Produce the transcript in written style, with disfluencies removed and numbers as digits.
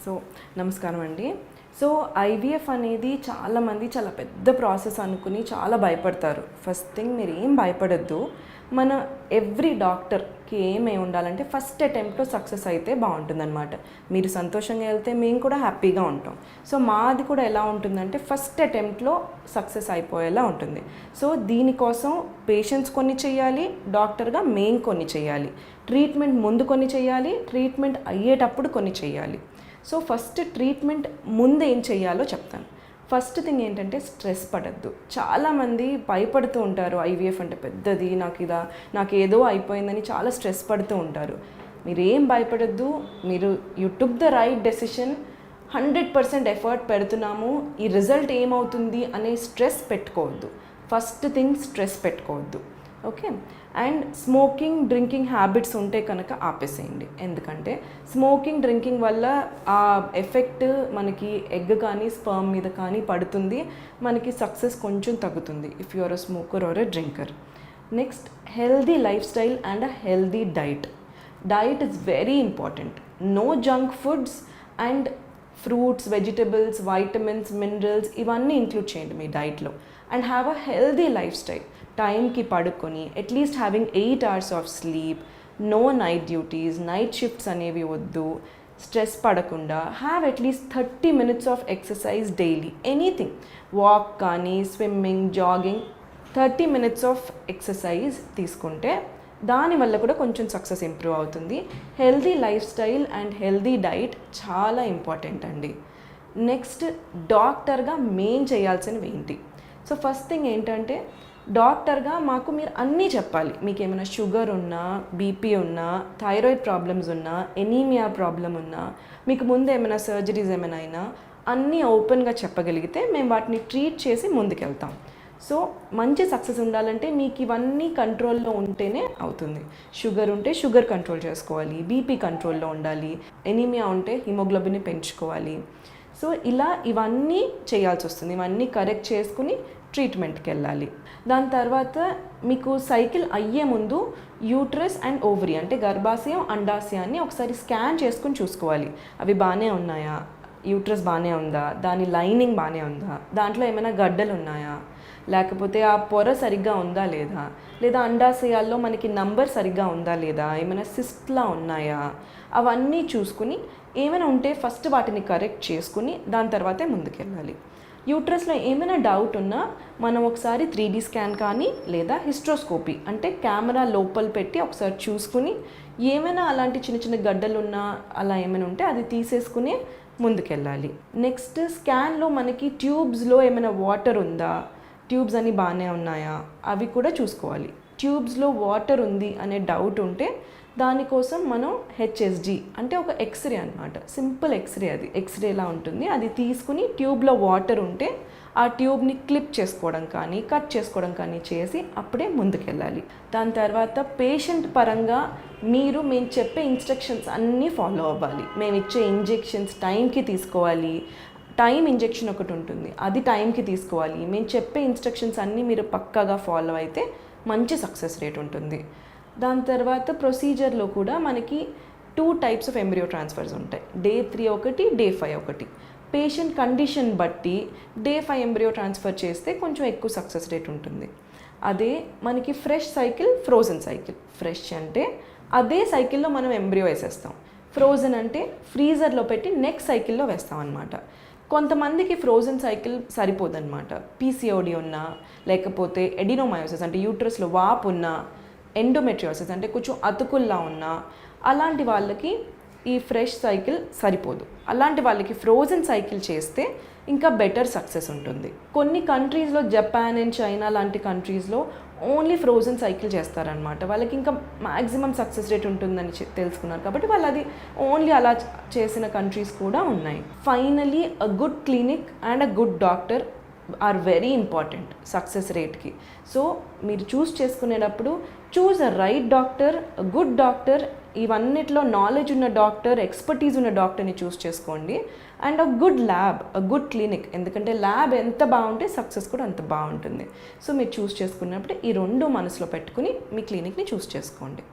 So నమస్కారం అండి. So IVF అనేది చాలామంది చాలా పెద్ద ప్రాసెస్ అనుకుని చాలా భయపడతారు. ఫస్ట్ థింగ్ మీరు ఏం భయపడద్దు. మన ఎవ్రీ డాక్టర్కి ఏమై ఉండాలంటే ఫస్ట్ అటెంప్ట్లో సక్సెస్ అయితే బాగుంటుందన్నమాట. మీరు సంతోషంగా వెళ్తే మేము కూడా హ్యాపీగా ఉంటాం. సో మాది కూడా ఎలా ఉంటుందంటే ఫస్ట్ అటెంప్ట్లో సక్సెస్ అయిపోయేలా ఉంటుంది. సో దీనికోసం పేషెంట్స్ కొన్ని చేయాలి, డాక్టర్గా మేము కొన్ని చేయాలి, ట్రీట్మెంట్ ముందు కొన్ని చేయాలి, ట్రీట్మెంట్ అయ్యేటప్పుడు కొన్ని చేయాలి. సో ఫస్ట్ ట్రీట్మెంట్ ముందు ఏం చేయాలో చెప్తాను. ఫస్ట్ థింగ్ ఏంటంటే స్ట్రెస్ పడద్దు. చాలామంది భయపడుతూ ఉంటారు, ఐవీఎఫ్ అంటే పెద్దది, నాకు ఏదో అయిపోయిందని చాలా స్ట్రెస్ పడుతూ ఉంటారు. మీరు ఏం భయపడద్దు. You took the right decision, 100% effort పెడుతున్నాము, ఈ రిజల్ట్ ఏమవుతుంది అనే స్ట్రెస్ పెట్టుకోవద్దు. ఫస్ట్ థింగ్ స్ట్రెస్ పెట్టుకోవద్దు. Okay. And smoking drinking habits ఉంటే కనుక ఆపేసేయండి. ఎందుకంటే స్మోకింగ్ డ్రింకింగ్ వల్ల ఆ ఎఫెక్ట్ మనకి ఎగ్ కానీ స్పర్మ్ మీద కానీ పడుతుంది. మనకి సక్సెస్ కొంచెం తగ్గుతుంది if you are a smoker or a drinker. Next, healthy lifestyle and a healthy diet. Diet is very important. No junk foods and fruits, vegetables, vitamins, minerals ఇవన్నీ include చేయండి మీ డైట్లో. And have a healthy lifestyle. టైంకి పడుకొని at least having 8 hours of sleep, no night duties, night shifts అనేవి వద్దు, stress పడకుండా have at least 30 minutes of exercise daily. Anything, walk కానీ swimming, jogging, 30 minutes of exercise తీసుకుంటే దానివల్ల కూడా కొంచెం సక్సెస్ ఇంప్రూవ్ అవుతుంది. Healthy lifestyle and healthy diet చాలా ఇంపార్టెంట్ అండి. నెక్స్ట్, డాక్టర్గా మెయిన్ చేయాల్సినవి ఏంటి? సో ఫస్ట్ థింగ్ ఏంటంటే డాక్టర్గా మీరు అన్నీ చెప్పాలి. మీకు ఏమైనా షుగర్ ఉన్నా, బీపీ ఉన్నా, థైరాయిడ్ ప్రాబ్లమ్స్ ఉన్నా, ఎనీమియా ప్రాబ్లం ఉన్నా, మీకు ముందు ఏమైనా సర్జరీస్ ఏమైనా అయినా అన్నీ ఓపెన్గా చెప్పగలిగితే మేము వాటిని ట్రీట్ చేసి ముందుకెళ్తాం. సో మంచి సక్సెస్ ఉండాలంటే మీకు ఇవన్నీ కంట్రోల్లో ఉంటేనే అవుతుంది. షుగర్ ఉంటే షుగర్ కంట్రోల్ చేసుకోవాలి, బీపీ కంట్రోల్లో ఉండాలి, ఎనీమియా ఉంటే హిమోగ్లోబిన్ని పెంచుకోవాలి. సో ఇవన్నీ చేయాల్సి వస్తుంది. ఇవన్నీ కరెక్ట్ చేసుకుని ట్రీట్మెంట్కి వెళ్ళాలి. దాని తర్వాత మీకు సైకిల్ అయ్యే ముందు యూట్రస్ అండ్ ఓవరీ అంటే గర్భాశయం, అండాశయాన్ని ఒకసారి స్కాన్ చేసుకుని చూసుకోవాలి. అవి బాగానే ఉన్నాయా, యూట్రస్ బాగానే ఉందా, దాని లైనింగ్ బాగానే ఉందా, దాంట్లో ఏమైనా గడ్డలు ఉన్నాయా, లేకపోతే ఆ పొర సరిగ్గా ఉందా లేదా అండాశయాల్లో మనకి నంబర్ సరిగ్గా ఉందా లేదా, ఏమైనా సిస్ట్లా ఉన్నాయా, అవన్నీ చూసుకుని ఏమైనా ఉంటే ఫస్ట్ వాటిని కరెక్ట్ చేసుకుని దాని తర్వాతే ముందుకెళ్ళాలి. యూట్రస్లో ఏమైనా డౌట్ ఉన్నా మనం ఒకసారి 3D స్కాన్ కానీ లేదా హిస్ట్రోస్కోపీ అంటే కెమెరా లోపల పెట్టి ఒకసారి చూసుకుని ఏమైనా అలాంటి చిన్న చిన్న గడ్డలు ఉన్నా అలా ఏమైనా ఉంటే అది తీసేసుకుని ముందుకెళ్ళాలి. నెక్స్ట్, స్కాన్లో మనకి ట్యూబ్స్లో ఏమైనా వాటర్ ఉందా, ట్యూబ్స్ అన్నీ బాగానే ఉన్నాయా అవి కూడా చూసుకోవాలి. ట్యూబ్స్లో వాటర్ ఉంది అనే డౌట్ ఉంటే దానికోసం మనం హెచ్ఎస్జి అంటే ఒక ఎక్స్రే అనమాట, సింపుల్ ఎక్స్రే, అది ఎక్స్రేలా ఉంటుంది. అది తీసుకుని ట్యూబ్లో వాటర్ ఉంటే ఆ ట్యూబ్ని క్లిప్ చేసుకోవడం కానీ కట్ చేసుకోవడం కానీ చేసి అప్పుడే ముందుకెళ్ళాలి. దాని తర్వాత పేషెంట్ పరంగా మేము చెప్పే ఇన్స్ట్రక్షన్స్ అన్నీ ఫాలో అవ్వాలి. మేము ఇచ్చే ఇంజెక్షన్స్ టైంకి తీసుకోవాలి. టైం ఇంజెక్షన్ ఒకటి ఉంటుంది, అది టైంకి తీసుకోవాలి. మేము చెప్పే ఇన్స్ట్రక్షన్స్ అన్నీ మీరు పక్కాగా ఫాలో అయితే మంచి సక్సెస్ రేట్ ఉంటుంది. దాని తర్వాత ప్రొసీజర్లో కూడా మనకి 2 types ఆఫ్ ఎంబ్రియో ట్రాన్స్ఫర్స్ ఉంటాయి. Day 3 ఒకటి, Day 5 ఒకటి. పేషెంట్ కండిషన్ బట్టి Day 5 ఎంబ్రియో ట్రాన్స్ఫర్ చేస్తే కొంచెం ఎక్కువ సక్సెస్ రేట్ ఉంటుంది. అదే మనకి fresh cycle, frozen cycle. Fresh అంటే అదే సైకిల్లో మనం ఎంబ్రియో వేసేస్తాం. ఫ్రోజన్ అంటే ఫ్రీజర్లో పెట్టి నెక్స్ట్ సైకిల్లో వేస్తాం అన్నమాట. కొంతమందికి ఫ్రోజన్ సైకిల్ సరిపోదన్నమాట. పీసీఓడి ఉన్నా, లేకపోతే ఎడినోమయోసిస్ అంటే యూట్రస్లో వాపు ఉన్నా, ఎండోమెట్రియోసిస్ అంటే కొంచెం అతుకుల్లా ఉన్నా, అలాంటి వాళ్ళకి ఈ ఫ్రెష్ సైకిల్ సరిపోదు. అలాంటి వాళ్ళకి ఫ్రోజన్ సైకిల్ చేస్తే ఇంకా బెటర్ సక్సెస్ ఉంటుంది. కొన్ని కంట్రీస్లో, జపాన్ అండ్ చైనా లాంటి కంట్రీస్లో ఓన్లీ ఫ్రోజన్ సైకిల్ చేస్తారనమాట. వాళ్ళకి ఇంకా మ్యాక్సిమం సక్సెస్ రేట్ ఉంటుందని తెలుసుకున్నారు కాబట్టి వాళ్ళు అది ఓన్లీ అలా చేసిన కంట్రీస్ కూడా ఉన్నాయి. Finally, a good clinic and a good doctor are very important success రేట్కి. సో మీరు చేసుకునేటప్పుడు choose a right doctor, good doctor, ఇవన్నిట్లో నాలెడ్జ్ ఉన్న డాక్టర్, ఎక్స్పర్టీస్ ఉన్న డాక్టర్ని చేసుకోండి. And a good lab, a good clinic. ఎందుకంటే ల్యాబ్ ఎంత బాగుంటే సక్సెస్ కూడా అంత బాగుంటుంది. సో మీరు చేసుకున్నప్పుడు ఈ 2 మనసులో పెట్టుకుని మీ క్లినిక్ని చేసుకోండి.